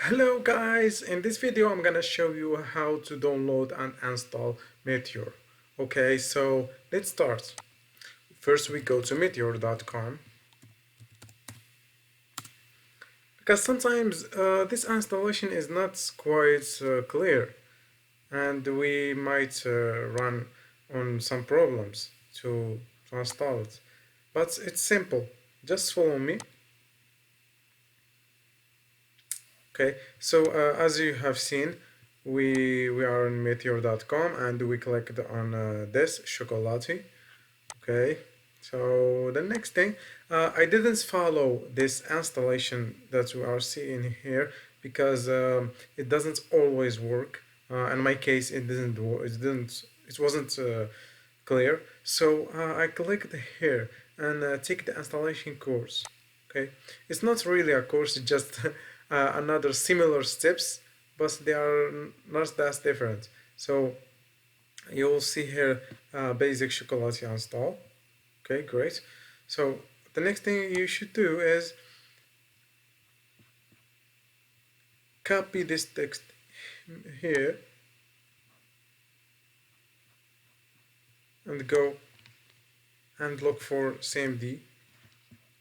Hello guys, in this video I'm gonna show you how to download and install Meteor. Okay, so let's start. First we go to meteor.com because sometimes this installation is not quite clear and we might run on some problems to install it. But it's simple, just follow me. Okay, so as you have seen, we are on meteor.com and we clicked on this chocolate. Okay, so the next thing, I didn't follow this installation that we are seeing here because it doesn't always work. In my case, it didn't. It wasn't clear. So I clicked here and take the installation course. Okay, it's not really a course; it's just another similar steps, but they are not that different. So you will see here basic chocolate install. Okay, great. So the next thing you should do is copy this text here and go and look for CMD.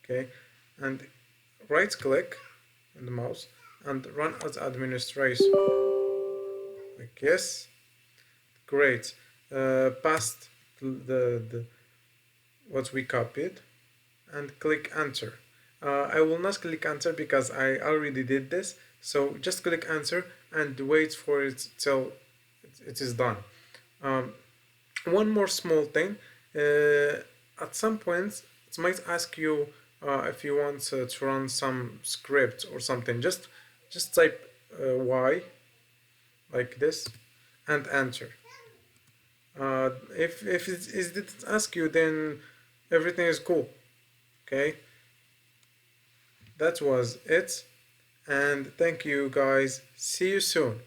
Okay, and right click on the mouse and run as administrator. Like yes, great. Past the what we copied and click enter. I will not click enter because I already did this, so just click enter and wait for it till it is done. Um, one more small thing, at some point it might ask you if you want to run some script or something. Just type y like this and enter. If it didn't ask you, then everything is cool. Okay, that was it, and thank you guys. See you soon.